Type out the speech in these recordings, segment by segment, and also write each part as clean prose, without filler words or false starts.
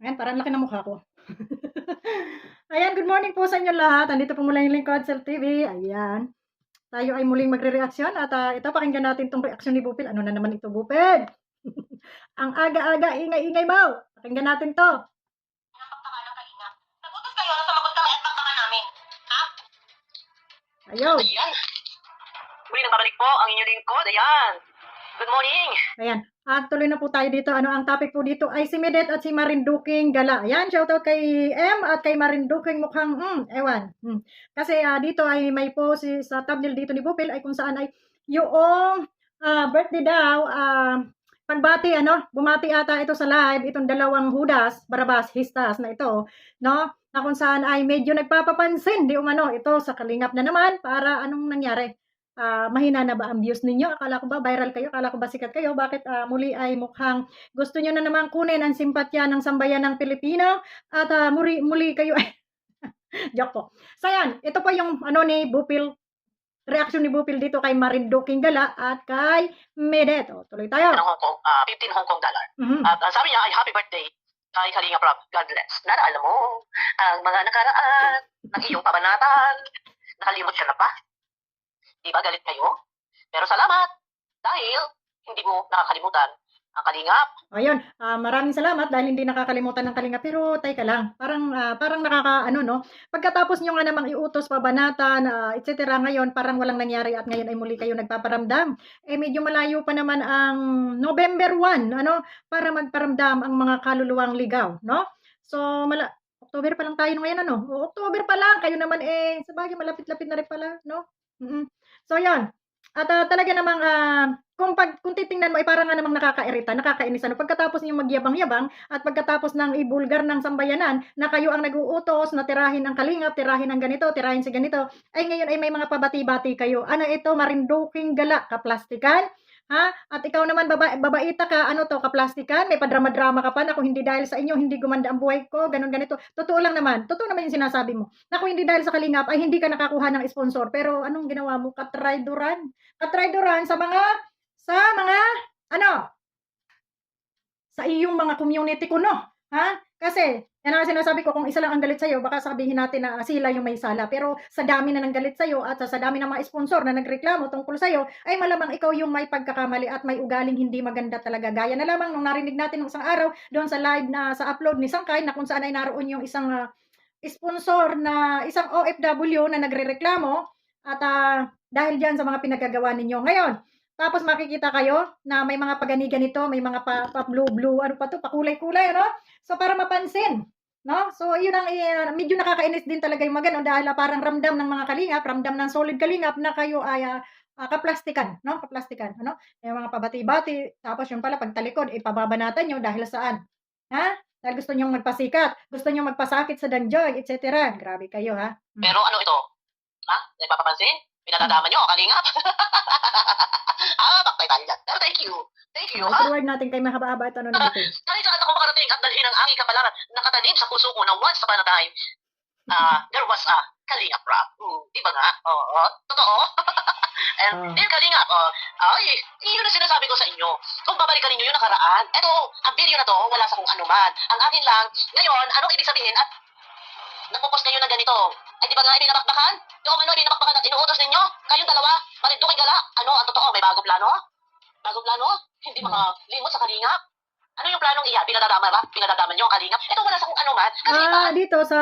Ayan, parang laki ng mukha ko. Ayan, good morning po sa inyo lahat. Andito po mula yung Lingkod Cell TV. Ayan. Tayo ay muling magre-reaksyon at ito, pakinggan natin tong reaksyon ni Bupil. Ano na naman ito, Bupil? Ang aga-aga, ingay-ingay mo. Pakinggan natin to. Nagutos kayo na sumagot kami at bakbakan namin. Ha? Ayaw. Ayan. Muli nagbabalik po ang inyong lingkod. Ayan. Good morning. Ayan. At tuloy na po tayo dito. Ano ang topic po dito ay si Medet at si Marinduking Gala. Ayan, shoutout kay M at kay Marinduking mukhang, ewan. Kasi dito ay may post sa thumbnail dito ni Bupil ay kung saan ay yung birthday daw, pagbati, bumati ata ito sa live, itong dalawang Judas, Barabas, Histas na ito, no? Na kung saan ay medyo nagpapapansin, di umano, ito sa Kalingap na naman, para anong nangyari? Mahina na ba ang views ninyo? Akala ko ba viral kayo? Akala ko ba sikat kayo? Bakit muli ay mukhang gusto nyo na naman kunin ang simpatya ng sambayan ng Pilipino at muli kayo ay joke po. So yan, ito po yung ni Bupil, reaction ni Bupil dito kay Marinduking Gala at kay Medet. Tuloy tayo. Ng Hong Kong, 15 Hong Kong dollar. Mhm. At ang sabi niya ay happy birthday kay Kalinga Prab. God bless. Naalala mo ang mga nakaraan ng iyong pabanatan. Nakalimot siya na ba? Di ba galit kayo? Pero salamat dahil hindi mo nakakalimutan ang Kalingap. Ayun, maraming salamat dahil hindi nakakalimutan ng Kalinga. Pero teka lang, parang no? Pagkatapos nyo nga namang iutos, pabanatan, et cetera, ngayon parang walang nangyari at ngayon ay muli kayo nagpaparamdam. Medyo malayo pa naman ang November 1, para magparamdam ang mga kaluluwang ligaw, no? So, October pa lang tayo ngayon, October pa lang, kayo naman sabagay malapit-lapit na rin pala, no? So, yan. At talaga namang kung titingnan mo ay parang nga namang nakakairita, nakakainis pagkatapos niyong magyabang-yabang at pagkatapos ng ibulgar ng sambayanan na kayo ang nag-uutos na tirahin ang Kalingap, tirahin ang ganito, tirahin si ganito, ay ngayon ay may mga pabati-bati kayo. Ano ito, Marinduking Gala, kaplastikan? Ha? At ikaw naman, babaita ka, kaplastikan? May padrama-drama ka pa na kung hindi dahil sa inyo, hindi gumanda ang buhay ko, ganun ganito. Totoo naman yung sinasabi mo. Na kung hindi dahil sa Kalingap, ay hindi ka nakakuha ng sponsor. Pero anong ginawa mo? Katrayduran sa mga, sa iyong mga community ko, no? Ha? Kasi, yan ang sinasabi ko, kung isa lang ang galit sa'yo, baka sabihin natin na sila yung may sala. Pero sa dami na ng galit sa'yo at sa dami ng mga sponsor na nagreklamo tungkol sa'yo, ay malamang ikaw yung may pagkakamali at may ugaling hindi maganda talaga. Gaya na lamang nung narinig natin ng isang araw doon sa live na sa upload ni Sangkay na kung saan ay naroon yung isang sponsor na isang OFW na nagrereklamo at dahil diyan sa mga pinagagawa ninyo. Ngayon, tapos makikita kayo na may mga paganigan nito, may mga pa-blue-blue, pakulay-kulay, So, para mapansin, no? So, yun ang medyo nakakainis din talaga yung mga ganun dahil parang ramdam ng mga kalingap, ramdam ng solid kalingap na kayo ay kaplastikan, no? Kaplastikan, Yung mga pabati-bati, tapos yung pala pagtalikod, pababanatan nyo dahil saan? Ha? Dahil gusto nyong magpasikat, gusto nyong magpasakit sa Danjoy, etc. Grabe kayo, ha? Pero ano ito? Ha? Nagpapapansin? Pinadadama nyo, Kalingap? Baktay tayo dyan. Pero thank you. Thank you, ha? I-forward natin kay mahaba-haba ito na natin. Kahit saan ako makarating at dalhin ang anging kapalaran nakatanim sa puso ko na once upon a time, there was a Kalingap Rap. Di ba nga? Oo. Totoo. And dear Kalingap, yun ang sinasabi ko sa inyo. Kung babalikan ninyo yung nakaraan, eto, ang video na to, wala sa kung anuman. Ang akin lang, ngayon, anong ibig sabihin at nagpo-post kayo na ganito? Ay, di ba nga ibinabakbakan? Yung ano, ibinabakbakan at inuutos ninyo? Kayong dalawa, Marinduking Gala. Ano, ang totoo, may bagong plano? Bagong plano? Hindi mga limot sa Kalingap? Ano yung planong iya? Pinadadama ba? Pinadadama nyo ang Kalingap? Ito wala sa kung ano man. Kasi dito sa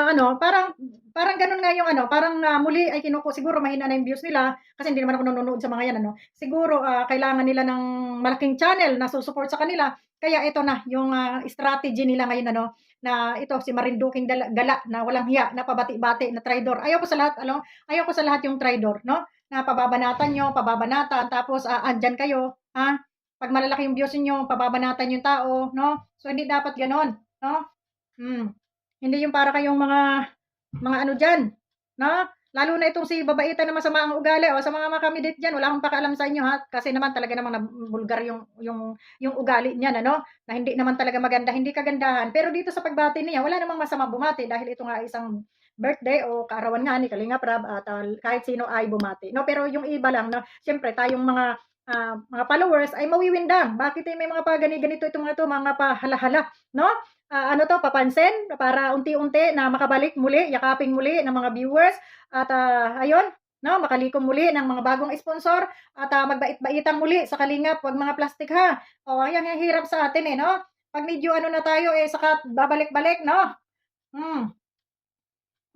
parang ganun nga yung parang muli ay siguro mahina na yung views nila kasi hindi naman ako nanonood sa mga yan, Siguro kailangan nila ng malaking channel na susuport sa kanila. Kaya ito na yung strategy nila ngayon, na ito si Marinduking Gala na walang hiya, na pabati-bati, na traidor. Ayaw ko sa lahat yung traidor, no? Na pababanatan nyo, tapos andyan kayo, ha? Pag malalaki yung views niyo, pababanatan yung tao, no? So, hindi dapat ganon, no? Hindi yung para kayong mga ano dyan, no? Lalo na itong si babaita na masama ang ugali, sa mga makamidit dyan, wala akong pakialam sa inyo, ha? Kasi naman talaga namang bulgar yung ugali niyan, Na hindi naman talaga maganda, hindi kagandahan. Pero dito sa pagbati niya, wala namang masama bumati dahil ito nga isang birthday o kaarawan nga ni Kalinga Prab at kahit sino ay bumati, no? Pero yung iba lang, no? Siyempre, tayong mga mga followers ay mawiwindang. Bakit may mga ganito itong mga pahala-hala, no? Ano to, papansin para unti-unti na makabalik muli, yakapin muli ng mga viewers at ayun, no, makalikom muli ng mga bagong sponsor at magbait-baitang muli sa Kalingap, wag mga plastic ha. O, ayan ang hirap sa atin no? Pag medyo ano na tayo saka babalik-balik, no?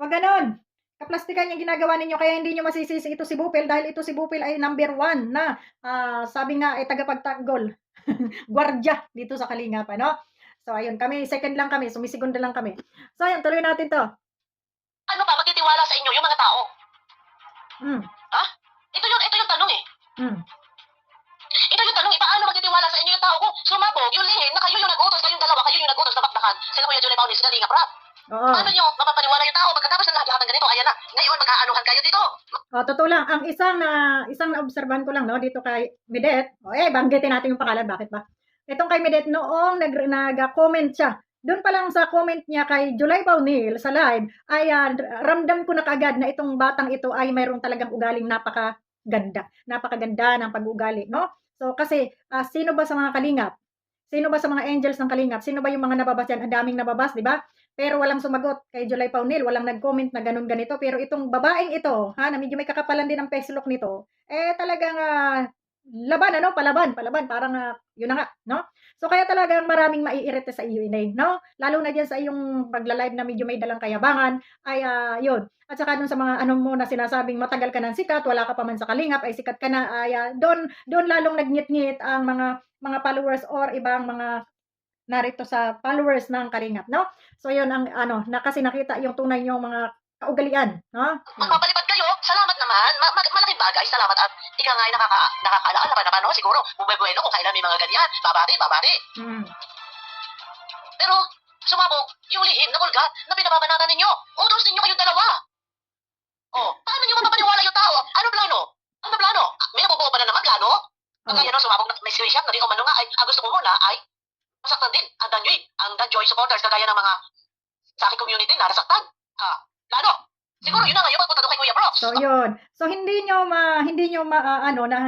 Wag ganon. Kaplastikan yung ginagawa ninyo kaya hindi nyo masisisi ito si Bupil dahil ito si Bupil ay number 1 na sabi nga ay tagapagtanggol. Gwardiya dito sa Kalingap, ano? So, ayun, kami, second lang kami, sumisigunda lang kami. So, ayun, tuloy natin to. Ano ba, magtitiwala sa inyo yung mga tao? Ha? Ito yung tanong Ito yung tanong, paano magtitiwala sa inyo yung tao kung sumabog yung lihim na kayo yung nag-utos, kayong dalawa, kayo yung nag-utos na bakbakan. Sila Kuya Johnny Pauli, si Kalingap Rap. Paano nyo mapapaniwala yung tao pagkatapos ng lahat ng ganito? Ayan na, ngayon magkaanuhan kayo dito. Totoo lang, ang isang na-obserbahan ko lang no dito kay Medet. Banggitin natin yung pangalan, bakit ba? Itong kay Medet noong nag-comment siya. Doon pa lang sa comment niya kay July Paunil sa live ay ramdam ko na kaagad na itong batang ito ay mayroong talagang ugaling napakaganda. Napakaganda ng pag-uugali, no? So kasi sino ba sa mga Kalingap? Sino ba sa mga angels ng Kalingap? Sino ba yung mga nababas yan? Ang daming nababas, di ba? Pero walang sumagot kay July Paunil, walang nag-comment na ganun ganito. Pero itong babaeng ito, na medyo may kakapalan din ang peslok nito, talagang laban, palaban, parang yun na nga, no? So kaya talagang maraming maiirita sa iyo, Inay, no? Lalo na diyan sa iyong pagla-live na medyo may dalang kayabangan, ay yun. At saka dun sa mga mo na sinasabing matagal ka ng sikat, wala ka pa man sa Kalingap, ay sikat ka na, ay doon lalong nagngit-ngit ang mga followers or ibang mga narito sa followers ng Kalingap, no? So yun ang na kasi nakita yung tunay yung mga kaugalian, no? Magpapalipad kayo, salamat naman. Malaking bagay, salamat at ika nga ay nakakaalaan na paano siguro. Bubuelo kung kailan may mga ganyan. Babati. Pero sumabog yung lihim na bulgat na pinababanatan ninyo. Utos ninyo kayong dalawa. Paano nyo mapapaniwala yung tao? Ano plano? May nabubuo ba na naman plano? Kaya sumabog na may screenshot na di umano nga ay gusto ko muna ay masaktan din ang Danjoy supporters kagaya ng mga sa aking community na nasaktan. Plano. Siguro yun na ngayon pagpunta doon kay Kuya Prof. So yun. So hindi nyo na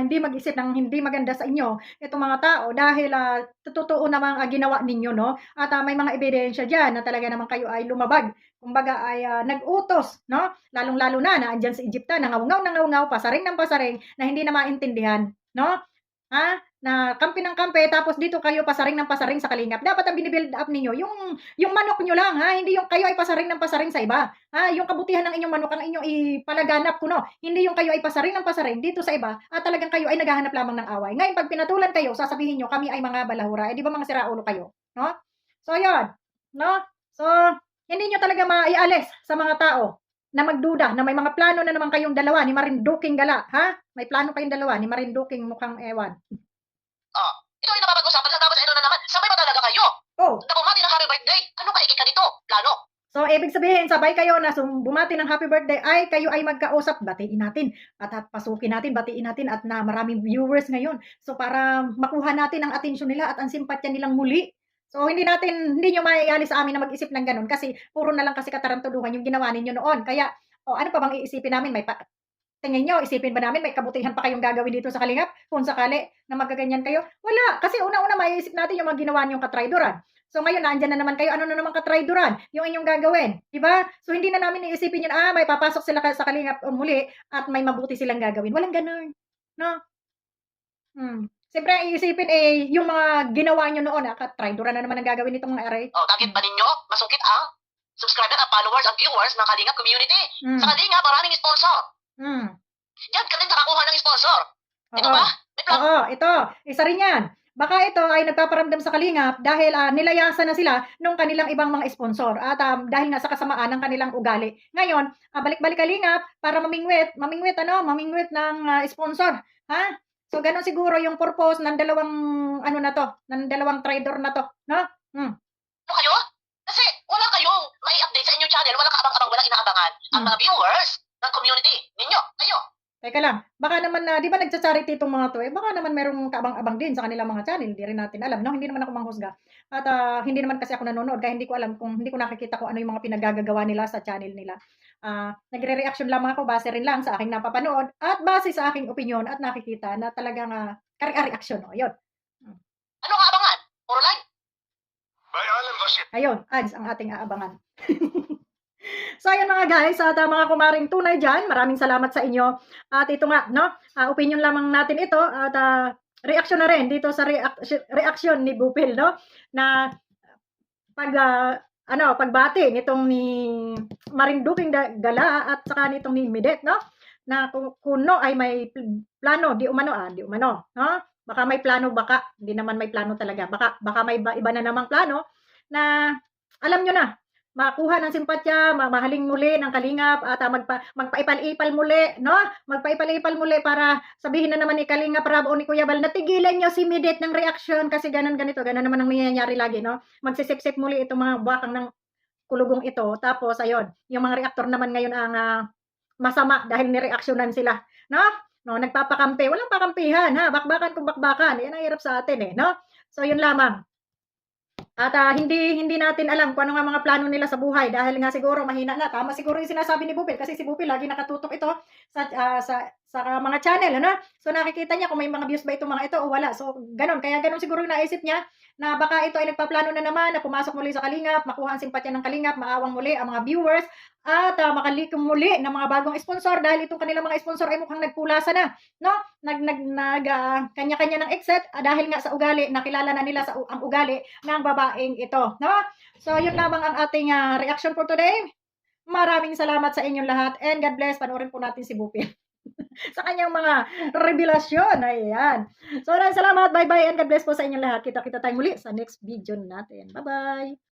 hindi mag-isip ng hindi maganda sa inyo itong mga tao dahil totoo namang ginawa ninyo, no? At may mga ebidensya diyan na talaga naman kayo ay lumabag. Kumbaga ay nag-utos, no? Lalong-lalo na andyan sa Egypta, nangaw-ngaw, pasaring ng pasaring na hindi na maintindihan, no? Na kampi ng kampi tapos dito kayo pasaring ng pasaring sa Kalingap. Dapat ang binibuild up ninyo yung manok nyo lang, hindi yung kayo ay pasaring ng pasaring sa iba. Yung kabutihan ng inyong manok ang inyong ipalaganap kuno. Hindi yung kayo ay pasaring ng pasaring dito sa iba at talagang kayo ay naghahanap lamang ng away. Ngayon pag pinatulan kayo, sasabihin nyo kami ay mga balahura. Di ba mga siraulo kayo, no? So yun, no? So hindi nyo talaga maialis sa mga tao na magduda na may mga plano na naman kayong dalawa ni Marinduking Gala, May plano kayong dalawa ni Marinduking mukhang ewan. Ito ay napapag-usapan lang tapos ito na naman. Sabay ba talaga kayo? Na bumati ng happy birthday. Ano kaigit ka dito? Plano? So, ibig sabihin, sabay kayo na bumati ng happy birthday ay kayo ay magkausap, batiin natin at pasukin natin, batiin natin at na maraming viewers ngayon. So, para makuha natin ang atensyon nila at ang simpatya nilang muli. So, hindi nyo maialis sa amin na mag-isip ng ganun kasi puro na lang kasi katarantuduhan yung ginawa ninyo noon. Kaya, ano pa bang iisipin namin? Tingin nyo, isipin ba namin may kabutihan pa kayong gagawin dito sa Kalingap kung sakali na magaganyan kayo? Wala. Kasi una-una maiisip natin yung mga ginawa niyong katrayduran. So ngayon, naandyan na naman kayo, ano na naman katrayduran? Yung inyong gagawin. Diba? So hindi na namin iisipin yun, may papasok sila sa Kalingap muli at may mabuti silang gagawin. Walang ganun. No? Siyempre, ang iisipin yung mga ginawa nyo noon, katrayduran na naman ang gagawin nitong mga aray. Target ba ninyo? Masungkit ang subscriber at followers at viewers ng Kalingap community. Sa Kalingap, maraming sponsor. Diyan ka rin nakakuha ng sponsor. Ito ba? Oo, ito. Isa rin yan. Baka ito ay nagpaparamdam sa Kalingap dahil nilayasan na sila nung kanilang ibang mga sponsor at dahil nga sa kasamaan ng kanilang ugali. Ngayon, balik-balik Kalingap para mamingwit ng sponsor. So, ganun siguro yung purpose ng dalawang trader na to. No? Ano kayo? Kasi wala kayong may update sa inyong channel, wala kaabang-abang, wala inaabangan ang mga viewers ng community ninyo, kayo. Teka lang, baka naman di ba nagcha-charity itong mga to baka naman merong kaabang-abang din sa kanilang mga channel, hindi rin natin alam, no? Hindi naman ako manghusga. At hindi naman kasi ako nanonood, kaya hindi ko alam hindi ko nakikita kung ano yung mga pinagagagawa nila sa channel nila. nagre-reaction lamang ako base rin lang sa aking napapanood at base sa aking opinyon at nakikita na talagang kare-reaction. O, yun. Anong aabangan? Puro like. Ayun, ads ang ating aabangan. So, ayun mga guys, at mga kumaring tunay dyan, maraming salamat sa inyo. At ito nga, no, opinion lamang natin ito at reaction na rin dito sa reaction ni Bupil, no, na pagbati nitong ni Marinduking Gala at saka nitong ni Midet, no, na kuno ay may plano, di umano, no, baka may plano, baka hindi naman may plano talaga, baka may iba na namang plano na alam nyo na, makuha ng simpatya, mamahaling muli ng Kalingap at magpaipal-ipal muli, no? Magpaipal-ipal muli para sabihin na naman ni Kalingap Rab o ni Kuya Bal na tigilan nyo si Midet ng reaction kasi ganun naman ang nangyayari lagi, no? Magsisip-sip muli itong mga buwakang ng kulugong ito. Tapos, ayun, yung mga reaktor naman ngayon ang masama dahil nireaksyonan sila, no? No, nagpapakampi. Walang pakampihan, ha? Bakbakan kung bakbakan. Yan ang hirap sa atin, no? So, yun lamang. At hindi natin alam kung ano nga mga plano nila sa buhay dahil nga siguro mahina na. Tama siguro yung sinasabi ni Bupil kasi si Bupil lagi nakatutok ito sa mga channel, ano? So nakikita niya kung may mga views ba itong mga ito o wala. So ganun, kaya ganun siguro yung naisip niya na baka ito ay nagpaplano na naman na pumasok muli sa Kalingap, makuha ang simpatya ng Kalingap, maawang muli ang mga viewers at makalikom muli ng mga bagong sponsor dahil itong kanilang mga sponsor ay mukhang nagpulasa na, no? Kanya-kanya ng exit dahil nga sa ugali, nakilala na nila ang ugali ng babaeng ito, no? So, yun lamang ang ating reaction for today. Maraming salamat sa inyong lahat and God bless. Panoorin po natin si Bupil sa kanyang mga revelasyon. Ayan. So, maraming salamat. Bye-bye and God bless po sa inyong lahat. Kita-kita tayo muli sa next video natin. Bye-bye.